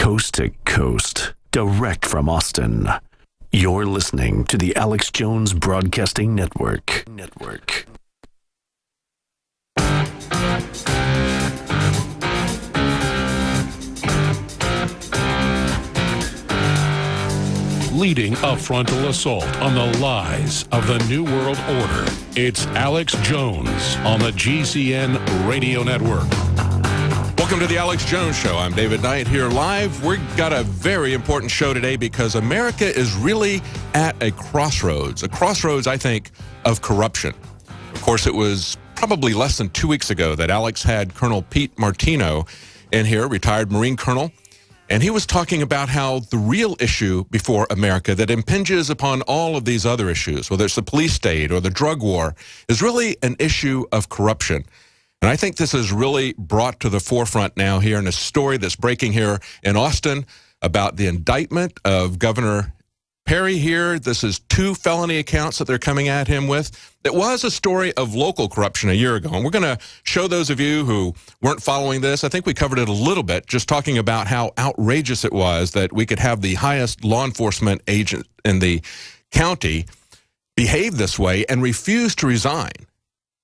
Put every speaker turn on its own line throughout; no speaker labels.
coast to coast, direct from Austin. You're listening to the Alex Jones Broadcasting Network.
Leading a frontal assault on the lies of the New World Order. It's Alex Jones on the GCN Radio Network. Welcome to the Alex Jones Show. I'm David Knight here live. We've got a very important show today because America is really at a crossroads, I think, of corruption. Of course, it was probably less than 2 weeks ago that Alex had Colonel Pete Martino in here, retired Marine Colonel. And he was talking about how the real issue before America that impinges upon all of these other issues, whether it's the police state or the drug war, is really an issue of corruption. And I think this is really brought to the forefront now here in a story that's breaking here in Austin about the indictment of Governor Perry here. This is 2 felony accounts that they're coming at him with. It was a story of local corruption a year ago, and we're going to show those of you who weren't following this. I think we covered it a little bit, just talking about how outrageous it was that we could have the highest law enforcement agent in the county behave this way and refuse to resign.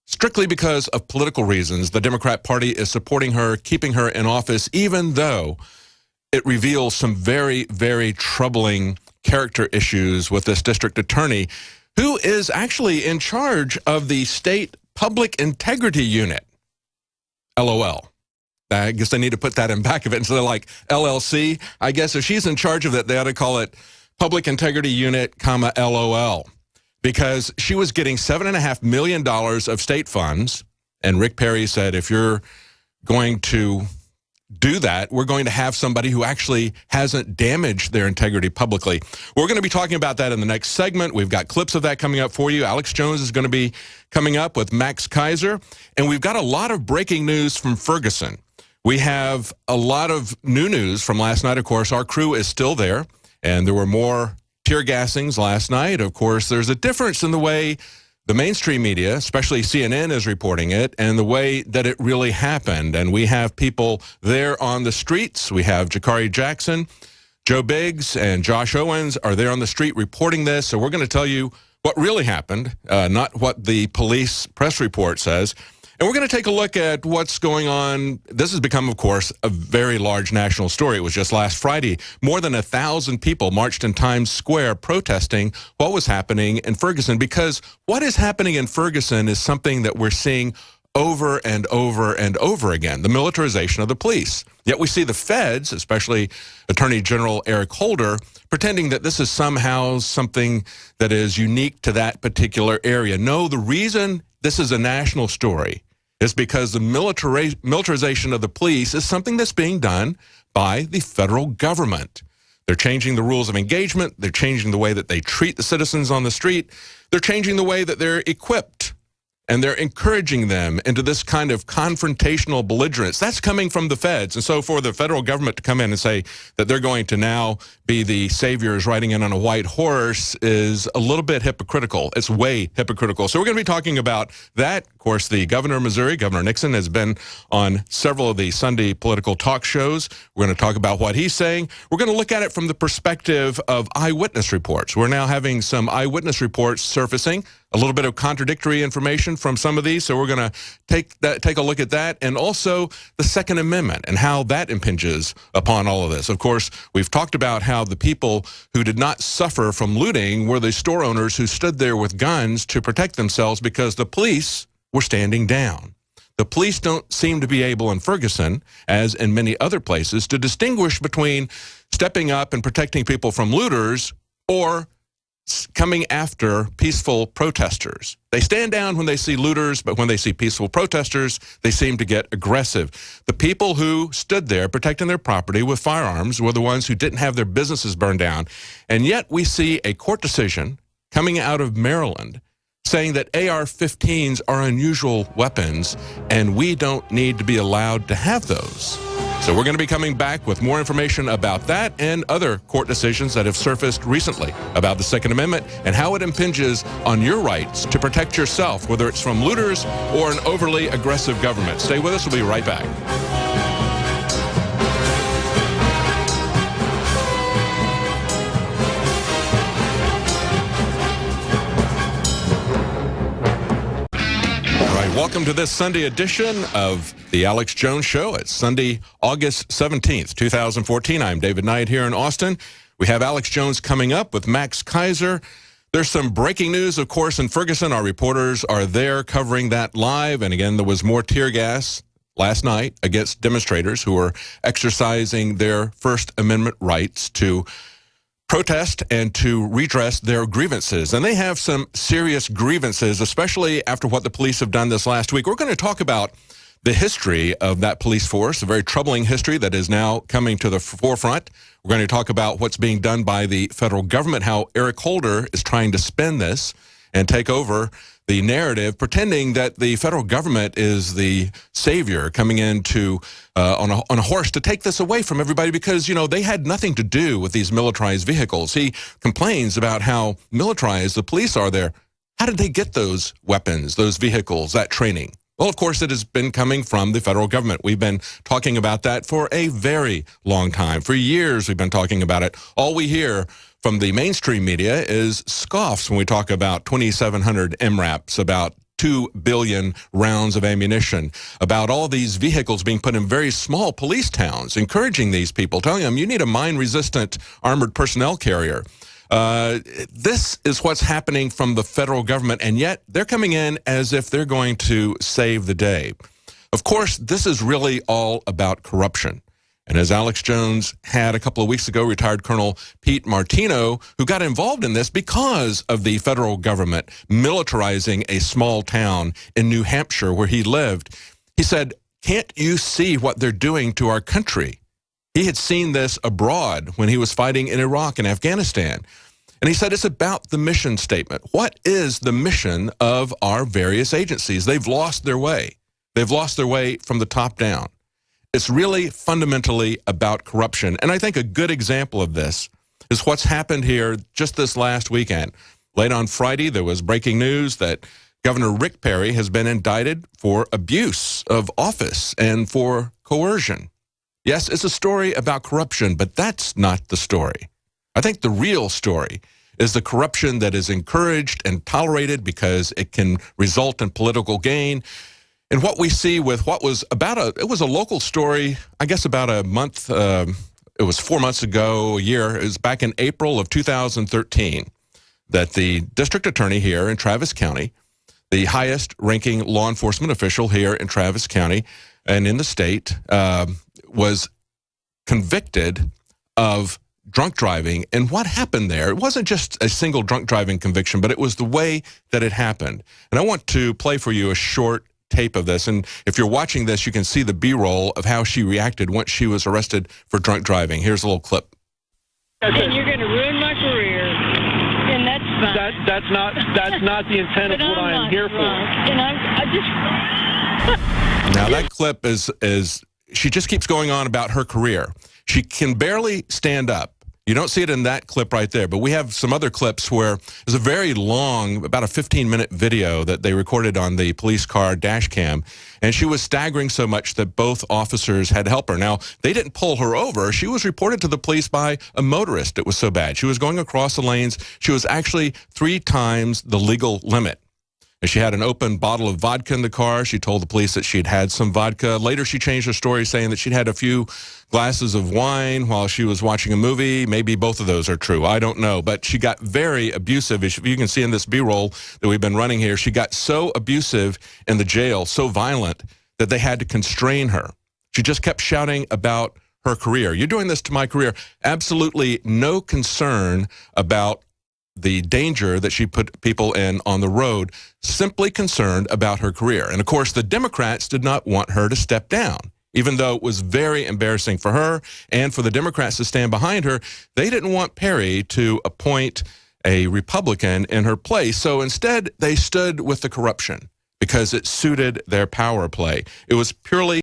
Strictly because of political reasons, the Democrat Party is supporting her, keeping her in office, even though it reveals some very, very troubling character issues with this district attorney who is actually in charge of the state public integrity unit. LOL. I guess they need to put that in back of it instead of like LLC. I guess if she's in charge of it, they ought to call it public integrity unit, LOL. Because she was getting $7.5 million of state funds. And Rick Perry said, if you're going to do that, we're going to have somebody who actually hasn't damaged their integrity publicly. We're going to be talking about that in the next segment. We've got clips of that coming up for you. Alex Jones is going to be coming up with Max Kaiser. And we've got a lot of breaking news from Ferguson. We have a lot of new news from last night. Of course, our crew is still there, and there were more tear gassings last night. Of course, there's a difference in the way the mainstream media, especially CNN, is reporting it and the way that it really happened. And we have people there on the streets. We have Jakari Jackson, Joe Biggs, and Josh Owens are there on the street reporting this. So we're going to tell you what really happened, not what the police press report says. And we're going to take a look at what's going on. This has become, of course, a very large national story. It was just last Friday. More than 1,000 people marched in Times Square protesting what was happening in Ferguson, because what is happening in Ferguson is something that we're seeing over and over and over again, the militarization of the police. Yet we see the feds, especially Attorney General Eric Holder, pretending that this is somehow something that is unique to that particular area. No, the reason this is a national story is because the militarization of the police is something that's being done by the federal government. They're changing the rules of engagement. They're changing the way that they treat the citizens on the street. They're changing the way that they're equipped. And they're encouraging them into this kind of confrontational belligerence. That's coming from the feds. And so for the federal government to come in and say that they're going to now be the saviors riding in on a white horse is a little bit hypocritical. It's way hypocritical. So we're going to be talking about that. Of course, the governor of Missouri, Governor Nixon, has been on several of the Sunday political talk shows. We're going to talk about what he's saying. We're going to look at it from the perspective of eyewitness reports. We're now having some eyewitness reports surfacing, a little bit of contradictory information from some of these, so we're going to take a look at that, and also the Second Amendment and how that impinges upon all of this. Of course, we've talked about how the people who did not suffer from looting were the store owners who stood there with guns to protect themselves because the police were standing down. The police don't seem to be able in Ferguson, as in many other places, to distinguish between stepping up and protecting people from looters or coming after peaceful protesters. They stand down when they see looters, but when they see peaceful protesters, they seem to get aggressive. The people who stood there protecting their property with firearms were the ones who didn't have their businesses burned down. And yet we see a court decision coming out of Maryland saying that AR-15s are unusual weapons and we don't need to be allowed to have those. So we're going to be coming back with more information about that and other court decisions that have surfaced recently about the Second Amendment and how it impinges on your rights to protect yourself, whether it's from looters or an overly aggressive government. Stay with us. We'll be right back. Welcome to this Sunday edition of the Alex Jones Show. It's Sunday, August 17th, 2014. I'm David Knight here in Austin. We have Alex Jones coming up with Max Kaiser. There's some breaking news, of course, in Ferguson. Our reporters are there covering that live. And again, there was more tear gas last night against demonstrators who were exercising their First Amendment rights to protest and to redress their grievances. And they have some serious grievances, especially after what the police have done this last week. We're going to talk about the history of that police force, a very troubling history that is now coming to the forefront. We're going to talk about what's being done by the federal government, how Eric Holder is trying to spin this and take over the narrative, pretending that the federal government is the savior coming into on a horse to take this away from everybody because, you know, they had nothing to do with these militarized vehicles. He complains about how militarized the police are there. How did they get those weapons, those vehicles, that training? Well, of course, it has been coming from the federal government. We've been talking about that for a very long time. For years, we've been talking about it. All we hear from the mainstream media is scoffs when we talk about 2,700 MRAPs, about 2 billion rounds of ammunition, about all these vehicles being put in very small police towns, encouraging these people, telling them you need a mine-resistant armored personnel carrier. This is what's happening from the federal government, and yet they're coming in as if they're going to save the day. Of course, this is really all about corruption. And as Alex Jones had a couple of weeks ago, retired Colonel Pete Martino, who got involved in this because of the federal government militarizing a small town in New Hampshire where he lived. He said, "Can't you see what they're doing to our country?" He had seen this abroad when he was fighting in Iraq and Afghanistan. And he said it's about the mission statement. What is the mission of our various agencies? They've lost their way. They've lost their way from the top down. It's really fundamentally about corruption. And I think a good example of this is what's happened here just this last weekend. Late on Friday, there was breaking news that Governor Rick Perry has been indicted for abuse of office and for coercion. Yes, it's a story about corruption, but that's not the story. I think the real story is the corruption that is encouraged and tolerated because it can result in political gain. And what we see with what was it was a local story, I guess about a month, it was 4 months ago, a year, it was back in April of 2013, that the district attorney here in Travis County, the highest ranking law enforcement official here in Travis County and in the state, was convicted of drunk driving. And what happened there, it wasn't just a single drunk driving conviction, but it was the way that it happened. And I want to play for you a short tape of this. And if you're watching this, you can see the B-roll of how she reacted once she was arrested for drunk driving. Here's a little clip.
And you're going to ruin my career, and that's fine.
That's not the intent of what I am here for.
And I just...
Now that clip is she just keeps going on about her career. She can barely stand up. You don't see it in that clip right there, but we have some other clips where there's a very long, about a 15-minute video that they recorded on the police car dash cam, and she was staggering so much that both officers had to help her. Now, they didn't pull her over. She was reported to the police by a motorist. It was so bad. She was going across the lanes. She was actually 3 times the legal limit. She had an open bottle of vodka in the car. She told the police that she'd had some vodka. Later, she changed her story, saying that she'd had a few glasses of wine while she was watching a movie. Maybe both of those are true. I don't know. But she got very abusive. As you can see in this B-roll that we've been running here, she got so abusive in the jail, so violent, that they had to constrain her. She just kept shouting about her career. You're doing this to my career. Absolutely no concern about the danger that she put people in on the road, simply concerned about her career. And of course, the Democrats did not want her to step down. Even though it was very embarrassing for her and for the Democrats to stand behind her, they didn't want Perry to appoint a Republican in her place. So instead, they stood with the corruption because it suited their power play. It was purely